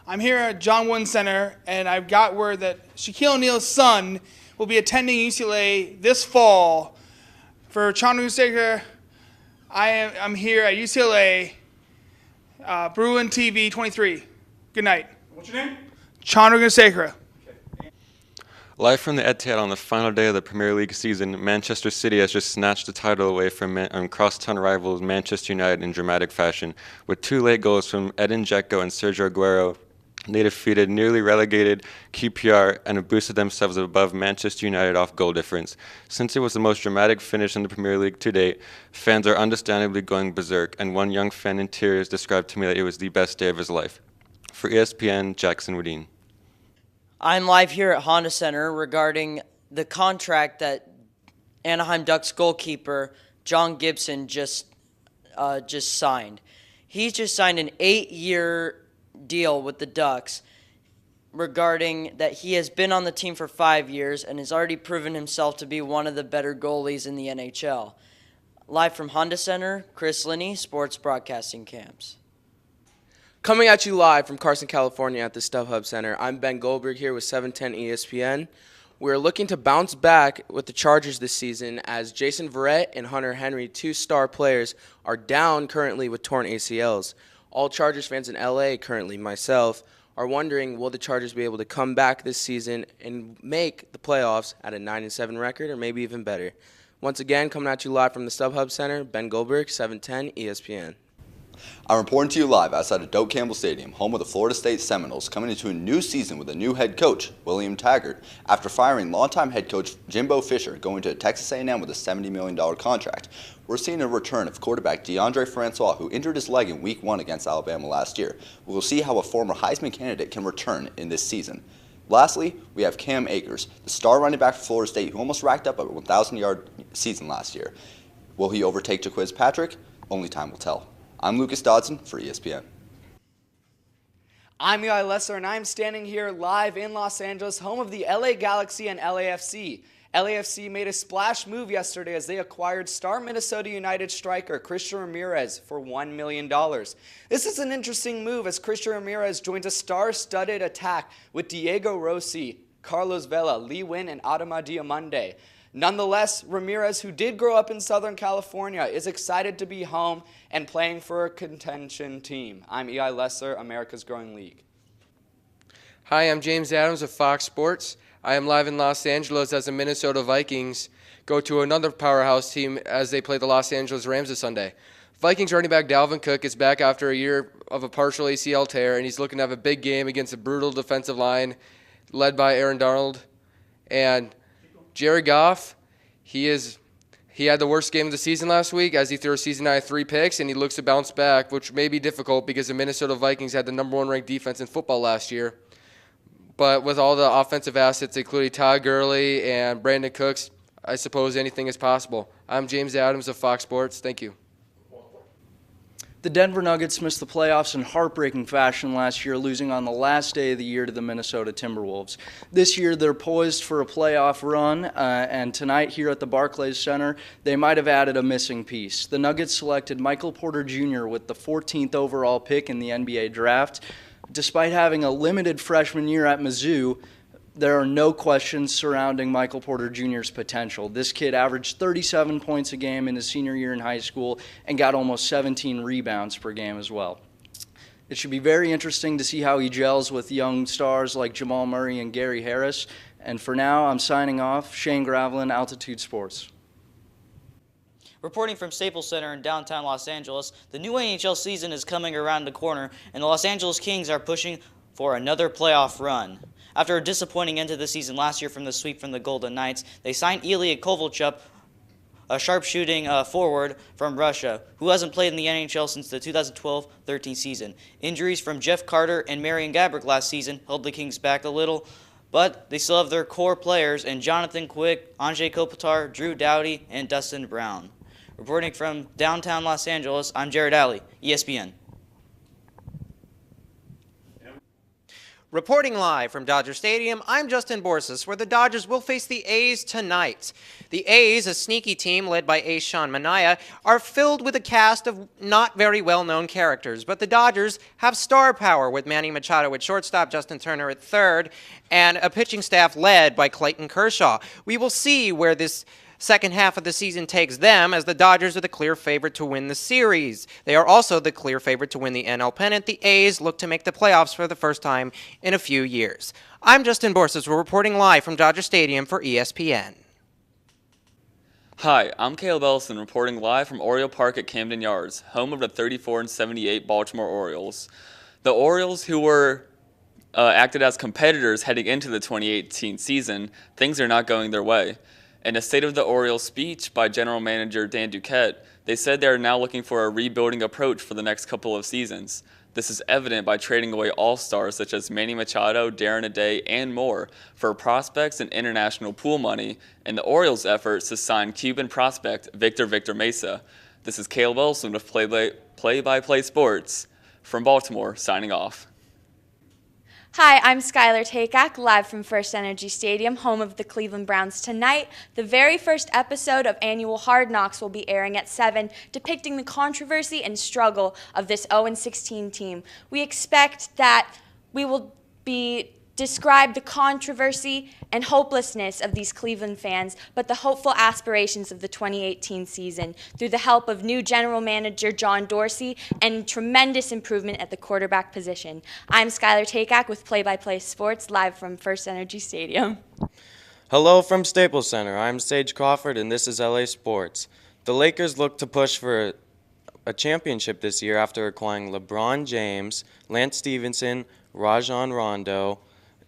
I'm here at John Wooden Center, and I've got word that Shaquille O'Neal's son will be attending UCLA this fall. For Chandra Gusekar, I'm here at UCLA, Bruin TV 23. Good night. What's your name? Chandra Gusekar. Live from the Etihad on the final day of the Premier League season, Manchester City has just snatched the title away from crosstown rivals Manchester United in dramatic fashion. With 2 late goals from Edin Dzeko and Sergio Aguero, they defeated nearly relegated QPR and have boosted themselves above Manchester United off goal difference. Since it was the most dramatic finish in the Premier League to date, fans are understandably going berserk, and one young fan in tears described to me that it was the best day of his life. For ESPN, Jackson Woodine. I'm live here at Honda Center regarding the contract that Anaheim Ducks goalkeeper John Gibson just signed. He's just signed an 8-year deal with the Ducks regarding that he has been on the team for 5 years and has already proven himself to be one of the better goalies in the NHL. Live from Honda Center, Chris Linney, Sports Broadcasting Camps. Coming at you live from Carson, California at the StubHub Center, I'm Ben Goldberg here with 710 ESPN. We're looking to bounce back with the Chargers this season as Jason Verrett and Hunter Henry, 2 star players, are down currently with torn ACLs. All Chargers fans in LA, currently myself, are wondering, will the Chargers be able to come back this season and make the playoffs at a 9-7 record or maybe even better? Once again, coming at you live from the StubHub Center, Ben Goldberg, 710 ESPN. I'm reporting to you live outside of Doak Campbell Stadium, home of the Florida State Seminoles, coming into a new season with a new head coach, William Taggart, after firing longtime head coach Jimbo Fisher, going to Texas A&M with a $70 million contract. We're seeing a return of quarterback DeAndre Francois, who injured his leg in Week 1 against Alabama last year. We'll see how a former Heisman candidate can return in this season. Lastly, we have Cam Akers, the star running back for Florida State, who almost racked up a 1,000-yard season last year. Will he overtake Jaquiz Patrick? Only time will tell. I'm Lucas Dodson for ESPN. I'm Eli Lesser, and I'm standing here live in Los Angeles, home of the LA Galaxy and LAFC. LAFC made a splash move yesterday as they acquired star Minnesota United striker Christian Ramirez for $1 million. This is an interesting move as Christian Ramirez joins a star-studded attack with Diego Rossi, Carlos Vela, Lee Win, and Adama Diomande. Nonetheless, Ramirez, who did grow up in Southern California, is excited to be home and playing for a contention team. I'm Eli Lesser, America's Growing League. Hi, I'm James Adams of Fox Sports. I am live in Los Angeles as the Minnesota Vikings go to another powerhouse team as they play the Los Angeles Rams this Sunday. Vikings running back Dalvin Cook is back after a year of a partial ACL tear, and he's looking to have a big game against a brutal defensive line led by Aaron Donald. And Jared Goff, he had the worst game of the season last week as he threw a season-high 3 picks, and he looks to bounce back, which may be difficult because the Minnesota Vikings had the number 1 ranked defense in football last year. But with all the offensive assets, including Todd Gurley and Brandon Cooks, I suppose anything is possible. I'm James Adams of Fox Sports. Thank you. The Denver Nuggets missed the playoffs in heartbreaking fashion last year, losing on the last day of the year to the Minnesota Timberwolves. This year, they're poised for a playoff run, and tonight here at the Barclays Center, they might have added a missing piece. The Nuggets selected Michael Porter Jr. with the 14th overall pick in the NBA draft. Despite having a limited freshman year at Mizzou, there are no questions surrounding Michael Porter Jr.'s potential. This kid averaged 37 points a game in his senior year in high school and got almost 17 rebounds per game as well. It should be very interesting to see how he gels with young stars like Jamal Murray and Gary Harris. And for now, I'm signing off. Shane Gravelin, Altitude Sports. Reporting from Staples Center in downtown Los Angeles, the new NHL season is coming around the corner, and the Los Angeles Kings are pushing for another playoff run. After a disappointing end to the season last year from the sweep from the Golden Knights, they signed Ilya Kovalchuk, a sharpshooting forward from Russia, who hasn't played in the NHL since the 2012-13 season. Injuries from Jeff Carter and Marian Gaborik last season held the Kings back a little, but they still have their core players in Jonathan Quick, Anze Kopitar, Drew Doughty, and Dustin Brown. Reporting from downtown Los Angeles, I'm Jared Alley, ESPN. Reporting live from Dodger Stadium, I'm Justin Borsis, where the Dodgers will face the A's tonight. The A's, a sneaky team led by ace Sean Manaea, are filled with a cast of not very well-known characters, but the Dodgers have star power with Manny Machado at shortstop, Justin Turner at third, and a pitching staff led by Clayton Kershaw. We will see where this second half of the season takes them, as the Dodgers are the clear favorite to win the series. They are also the clear favorite to win the NL pennant. The A's look to make the playoffs for the first time in a few years. I'm Justin Borsis. We're reporting live from Dodger Stadium for ESPN. Hi, I'm Caleb Ellison reporting live from Oriole Park at Camden Yards, home of the 34-78 Baltimore Orioles. The Orioles, who were acted as competitors heading into the 2018 season, things are not going their way. In a State of the Orioles speech by General Manager Dan Duquette, they said they are now looking for a rebuilding approach for the next couple of seasons. This is evident by trading away all-stars such as Manny Machado, Darren Aday, and more for prospects and international pool money, and the Orioles' efforts to sign Cuban prospect Victor Mesa. This is Caleb Wilson with Play-by-Play Sports from Baltimore, signing off. Hi, I'm Skylar Takak, live from First Energy Stadium, home of the Cleveland Browns. Tonight, the very first episode of annual Hard Knocks will be airing at 7, depicting the controversy and struggle of this 0-16 team. We expect that we will describe the controversy and hopelessness of these Cleveland fans, but the hopeful aspirations of the 2018 season through the help of new general manager John Dorsey and tremendous improvement at the quarterback position. I'm Skylar Takak with Play-by-Play Sports, live from First Energy Stadium. Hello from Staples Center. I'm Sage Crawford, and this is LA Sports. The Lakers look to push for a championship this year after acquiring LeBron James, Lance Stevenson, Rajon Rondo,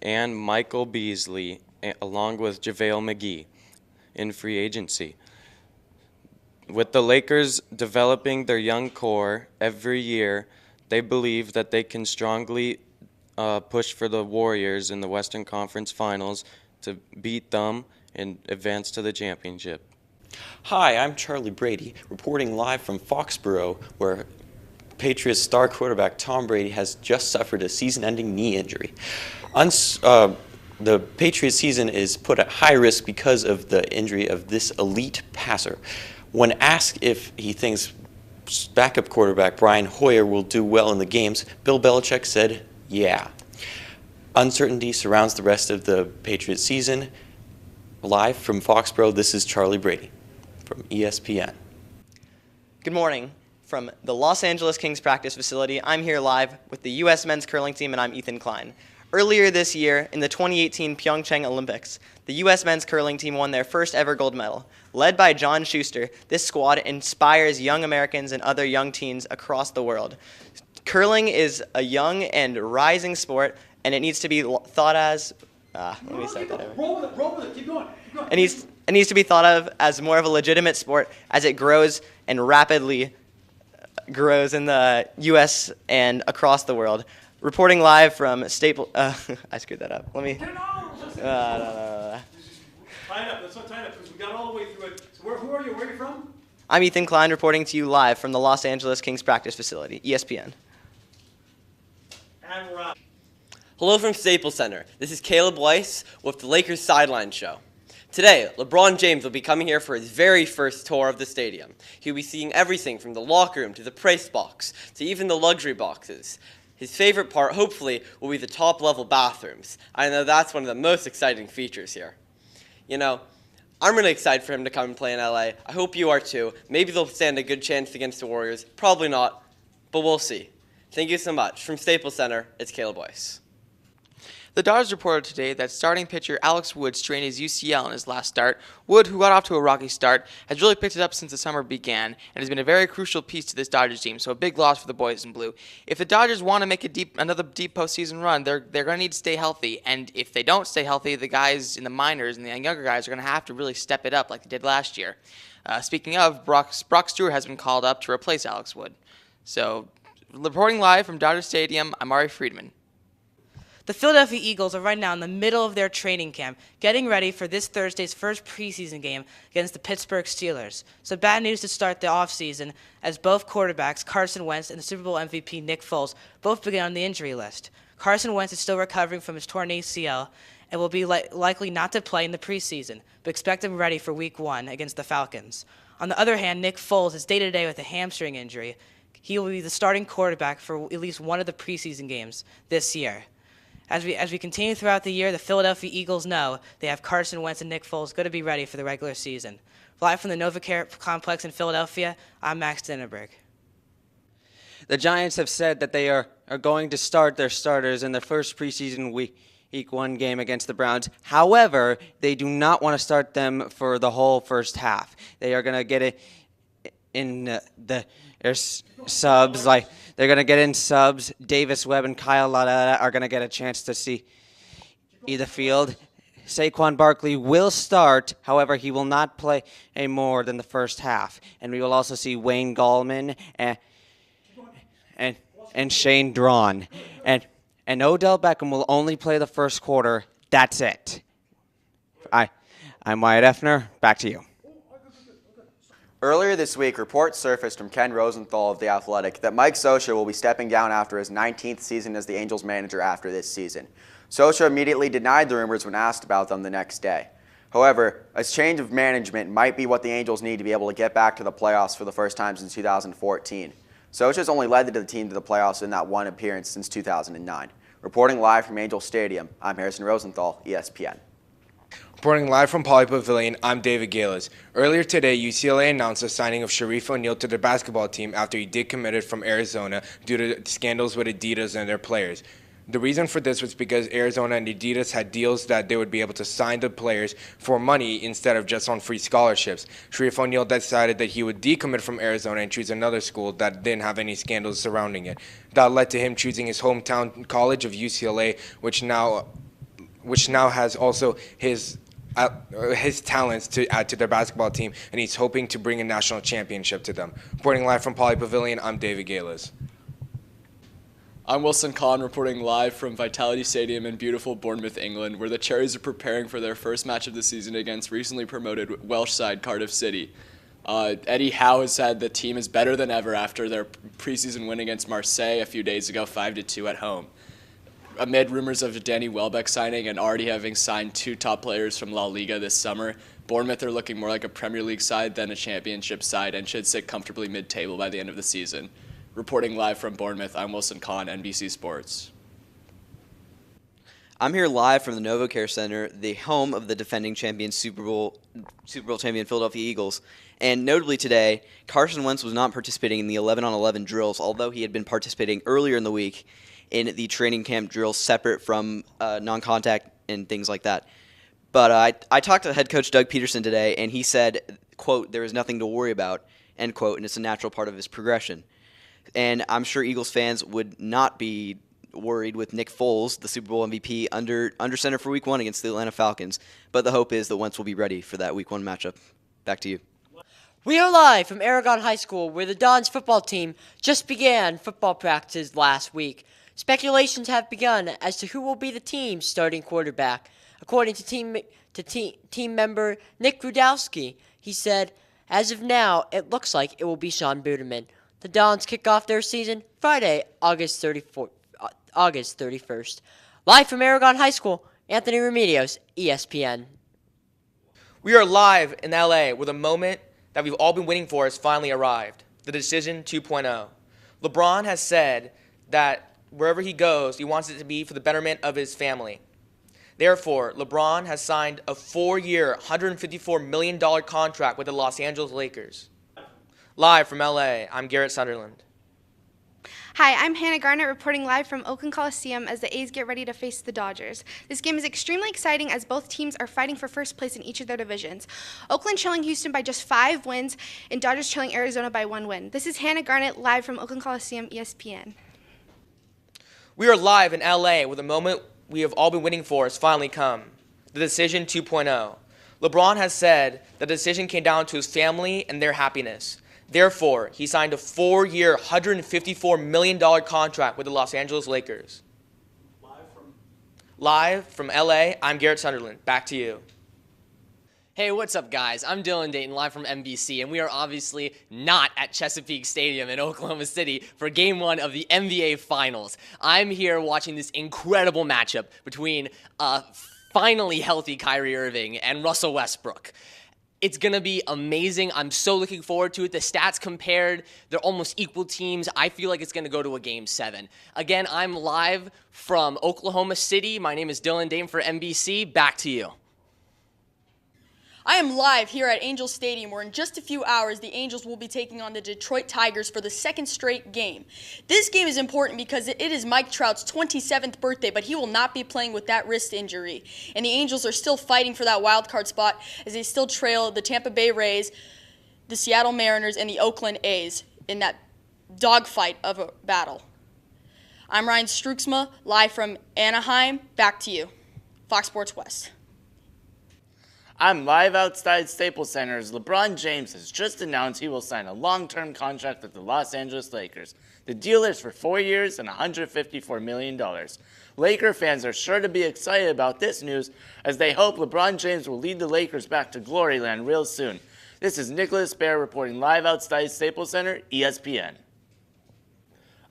and Michael Beasley, along with JaVale McGee in free agency. With the Lakers developing their young core every year, they believe that they can strongly push for the Warriors in the Western Conference Finals to beat them and advance to the championship. Hi, I'm Charlie Brady, reporting live from Foxborough, where Patriots star quarterback Tom Brady has just suffered a season-ending knee injury. The Patriots season is put at high risk because of the injury of this elite passer. When asked if he thinks backup quarterback Brian Hoyer will do well in the games, Bill Belichick said, yeah. Uncertainty surrounds the rest of the Patriots season. Live from Foxborough, this is Charlie Brady from ESPN. Good morning. From the Los Angeles Kings practice facility, I'm here live with the U.S. men's curling team, and I'm Ethan Klein. Earlier this year, in the 2018 Pyeongchang Olympics, the U.S. men's curling team won their first ever gold medal. Led by John Schuster, this squad inspires young Americans and other young teens across the world. Curling is a young and rising sport, and it needs to be thought as... let me start that over. Roll with it, keep going. It needs to be thought of as more of a legitimate sport as it grows and rapidly grows in the U.S. and across the world. Reporting live from Staples. I screwed that up. Let me. Tie it up. Let's not tie it up because we got all the way through it. So who are you? Where are you from? I'm Ethan Klein reporting to you live from the Los Angeles Kings practice facility, ESPN. And we're out. Hello from Staples Center. This is Caleb Weiss with the Lakers Sideline Show. Today, LeBron James will be coming here for his very first tour of the stadium. He'll be seeing everything from the locker room to the press box to even the luxury boxes. His favorite part, hopefully, will be the top-level bathrooms. I know that's one of the most exciting features here. You know, I'm really excited for him to come and play in LA. I hope you are too. Maybe they'll stand a good chance against the Warriors. Probably not, but we'll see. Thank you so much. From Staples Center, it's Caleb Weiss. The Dodgers reported today that starting pitcher Alex Wood strained his UCL in his last start. Wood, who got off to a rocky start, has really picked it up since the summer began and has been a very crucial piece to this Dodgers team, so a big loss for the boys in blue. If the Dodgers want to make another deep postseason run, they're going to need to stay healthy, and if they don't stay healthy, the guys in the minors and the younger guys are going to have to really step it up like they did last year. Speaking of, Brock Stewart has been called up to replace Alex Wood. So, reporting live from Dodger Stadium, I'm Ari Friedman. The Philadelphia Eagles are right now in the middle of their training camp, getting ready for this Thursday's first preseason game against the Pittsburgh Steelers. So bad news to start the offseason, as both quarterbacks, Carson Wentz and the Super Bowl MVP Nick Foles, both began on the injury list. Carson Wentz is still recovering from his torn ACL and will be likely not to play in the preseason, but expect him ready for Week 1 against the Falcons. On the other hand, Nick Foles is day-to-day with a hamstring injury. He will be the starting quarterback for at least one of the preseason games this year. As we continue throughout the year, the Philadelphia Eagles know they have Carson Wentz and Nick Foles going to be ready for the regular season. Live from the NovaCare complex in Philadelphia, I'm Max Dinnerberg. The Giants have said that they are going to start their starters in their first preseason week 1 game against the Browns. However, they do not want to start them for the whole first half. They are going to get it in their subs. Like they're going to get in subs. Davis Webb and Kyle Lauletta are going to get a chance to see the field. Saquon Barkley will start. However, he will not play more than the first half. And we will also see Wayne Gallman and Shane Drawn. And Odell Beckham will only play the first quarter. That's it. I'm Wyatt Effner. Back to you. Earlier this week, reports surfaced from Ken Rosenthal of The Athletic that Mike Scioscia will be stepping down after his 19th season as the Angels manager after this season. Scioscia immediately denied the rumors when asked about them the next day. However, a change of management might be what the Angels need to be able to get back to the playoffs for the first time since 2014. Scioscia's only led the team to the playoffs in that one appearance since 2009. Reporting live from Angel Stadium, I'm Harrison Rosenthal, ESPN. Reporting live from Poly Pavilion, I'm David Galas. Earlier today, UCLA announced the signing of Sharif O'Neal to the basketball team after he decommitted from Arizona due to scandals with Adidas and their players. The reason for this was because Arizona and Adidas had deals that they would be able to sign the players for money instead of just on free scholarships. Sharif O'Neal decided that he would decommit from Arizona and choose another school that didn't have any scandals surrounding it. That led to him choosing his hometown college of UCLA, which now has also his talents to add to their basketball team, and he's hoping to bring a national championship to them. Reporting live from Poly Pavilion, I'm David Galas. I'm Wilson Kahn reporting live from Vitality Stadium in beautiful Bournemouth, England, where the Cherries are preparing for their first match of the season against recently promoted Welsh side Cardiff City. Eddie Howe has said the team is better than ever after their preseason win against Marseille a few days ago, 5-2 at home. Amid rumors of Danny Welbeck signing and already having signed 2 top players from La Liga this summer, Bournemouth are looking more like a Premier League side than a championship side and should sit comfortably mid-table by the end of the season. Reporting live from Bournemouth, I'm Wilson Kahn, NBC Sports. I'm here live from the NovaCare Center, the home of the defending champion Super Bowl champion Philadelphia Eagles. And notably today, Carson Wentz was not participating in the 11-on-11 drills, although he had been participating earlier in the week in the training camp drills separate from non-contact and things like that. But I talked to head coach Doug Peterson today, and he said, quote, "There is nothing to worry about," end quote, and it's a natural part of his progression. And I'm sure Eagles fans would not be worried with Nick Foles, the Super Bowl MVP, under center for Week 1 against the Atlanta Falcons. But the hope is that Wentz will be ready for that Week 1 matchup. Back to you. We are live from Aragon High School, where the Dons football team just began football practices last week. Speculations have begun as to who will be the team's starting quarterback. According to team member Nick Rudowski, he said, "As of now, it looks like it will be Sean Buderman." The Dons kick off their season Friday, August 31st. Live from Aragon High School, Anthony Remedios, ESPN. We are live in LA where the moment that we've all been waiting for has finally arrived, the Decision 2.0. LeBron has said that wherever he goes, he wants it to be for the betterment of his family. Therefore, LeBron has signed a 4-year, $154 million contract with the Los Angeles Lakers. Live from LA, I'm Garrett Sunderland. Hi, I'm Hannah Garnett reporting live from Oakland Coliseum as the A's get ready to face the Dodgers. This game is extremely exciting as both teams are fighting for first place in each of their divisions. Oakland trailing Houston by just 5 wins and Dodgers trailing Arizona by 1 win. This is Hannah Garnett live from Oakland Coliseum, ESPN. We are live in LA where the moment we have all been waiting for has finally come, the Decision 2.0. LeBron has said the decision came down to his family and their happiness. Therefore, he signed a 4-year, $154 million contract with the Los Angeles Lakers. Live from LA, I'm Garrett Sunderland. Back to you. Hey, what's up, guys? I'm Dylan Dayton, live from NBC, and we are obviously not at Chesapeake Stadium in Oklahoma City for Game 1 of the NBA Finals. I'm here watching this incredible matchup between finally healthy Kyrie Irving and Russell Westbrook. It's going to be amazing. I'm so looking forward to it. The stats compared, they're almost equal teams. I feel like it's going to go to a Game 7. Again, I'm live from Oklahoma City. My name is Dylan Dayton for NBC. Back to you. I am live here at Angels Stadium, where in just a few hours, the Angels will be taking on the Detroit Tigers for the second straight game. This game is important because it is Mike Trout's 27th birthday, but he will not be playing with that wrist injury. And the Angels are still fighting for that wild card spot as they still trail the Tampa Bay Rays, the Seattle Mariners, and the Oakland A's in that dogfight of a battle. I'm Ryan Struxma, live from Anaheim. Back to you. Fox Sports West. I'm live outside Staples Center as LeBron James has just announced he will sign a long-term contract with the Los Angeles Lakers. The deal is for 4 years and $154 million. Laker fans are sure to be excited about this news as they hope LeBron James will lead the Lakers back to glory land real soon. This is Nicholas Baer reporting live outside Staples Center, ESPN.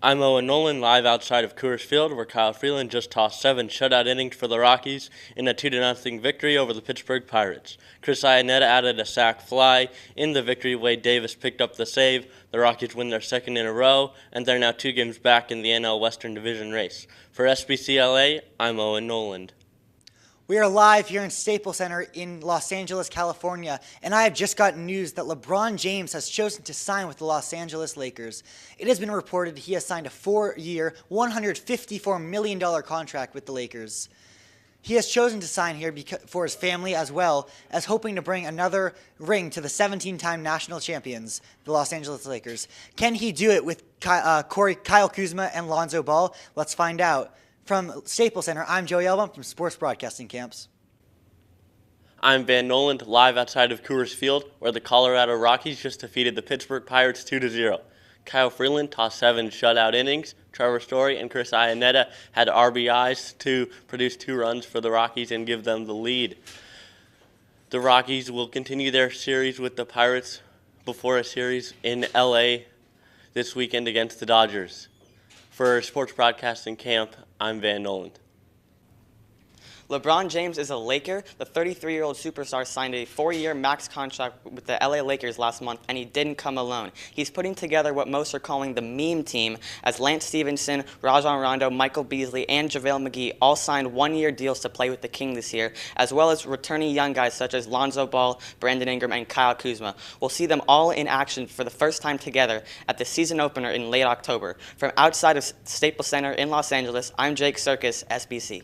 I'm Owen Nolan, live outside of Coors Field, where Kyle Freeland just tossed 7 shutout innings for the Rockies in a 2-0 victory over the Pittsburgh Pirates. Chris Iannetta added a sac fly in the victory. Wade Davis picked up the save. The Rockies win their second in a row, and they're now 2 games back in the NL Western Division race. For SBCLA, I'm Owen Nolan. We are live here in Staples Center in Los Angeles, California, and I have just gotten news that LeBron James has chosen to sign with the Los Angeles Lakers. It has been reported he has signed a 4-year, $154 million contract with the Lakers. He has chosen to sign here for his family as well as hoping to bring another ring to the 17-time national champions, the Los Angeles Lakers. Can he do it with Kyle Kuzma and Lonzo Ball? Let's find out. From Staples Center, I'm Joey Elbaum from Sports Broadcasting Camps. I'm Van Nolan, live outside of Coors Field, where the Colorado Rockies just defeated the Pittsburgh Pirates 2-0. Kyle Freeland tossed 7 shutout innings. Trevor Story and Chris Iannetta had RBIs to produce 2 runs for the Rockies and give them the lead. The Rockies will continue their series with the Pirates before a series in LA this weekend against the Dodgers. For Sports Broadcasting Camp, I'm Van Nolan. LeBron James is a Laker. The 33-year-old superstar signed a 4-year max contract with the LA Lakers last month, and he didn't come alone. He's putting together what most are calling the meme team, as Lance Stevenson, Rajon Rondo, Michael Beasley, and JaVale McGee all signed 1-year deals to play with the King this year, as well as returning young guys such as Lonzo Ball, Brandon Ingram, and Kyle Kuzma. We'll see them all in action for the first time together at the season opener in late October. From outside of Staples Center in Los Angeles, I'm Jake Circus, SBC.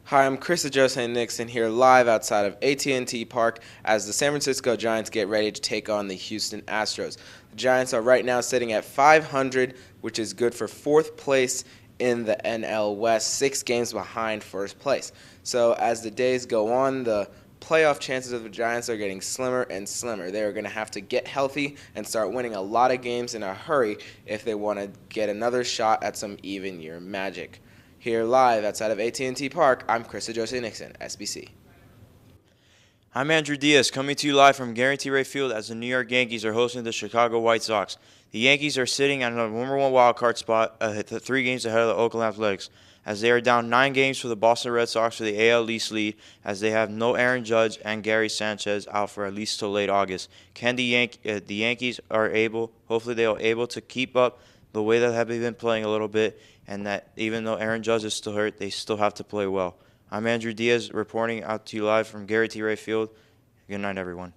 Hi, I'm Chris Jose Nixon here live outside of AT&T Park as the San Francisco Giants get ready to take on the Houston Astros. The Giants are right now sitting at 500, which is good for 4th place in the NL West, 6 games behind first place. So as the days go on, the playoff chances of the Giants are getting slimmer and slimmer. They are going to have to get healthy and start winning a lot of games in a hurry if they want to get another shot at some even year magic. Here live outside of AT&T Park, I'm Chris Jose Nixon, SBC. I'm Andrew Diaz, coming to you live from Guarantee Rate Field as the New York Yankees are hosting the Chicago White Sox. The Yankees are sitting at a number 1 wildcard spot, 3 games ahead of the Oakland Athletics, as they are down 9 games for the Boston Red Sox for the AL East lead, as they have no Aaron Judge and Gary Sanchez out for at least till late August. Can the Yankees are able, hopefully they are able to keep up the way that they've been playing a little bit, and that even though Aaron Judge is still hurt, they still have to play well. I'm Andrew Diaz reporting out to you live from Guarantee Rate Field. Good night, everyone.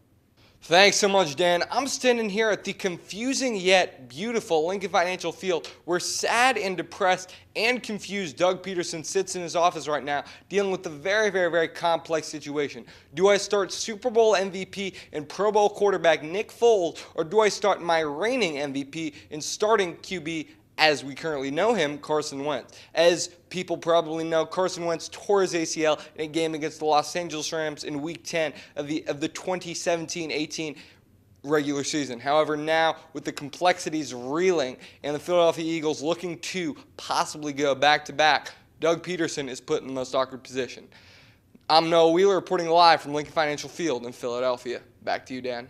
Thanks so much, Dan. I'm standing here at the confusing yet beautiful Lincoln Financial Field where sad and depressed and confused Doug Peterson sits in his office right now dealing with a very, very, very complex situation. Do I start Super Bowl MVP and Pro Bowl quarterback Nick Foles, or do I start my reigning MVP and starting QB as we currently know him, Carson Wentz? As people probably know, Carson Wentz tore his ACL in a game against the Los Angeles Rams in Week 10 of the 2017-18 regular season. However, now with the complexities reeling and the Philadelphia Eagles looking to possibly go back-to-back, Doug Peterson is put in the most awkward position. I'm Noah Wheeler reporting live from Lincoln Financial Field in Philadelphia. Back to you, Dan.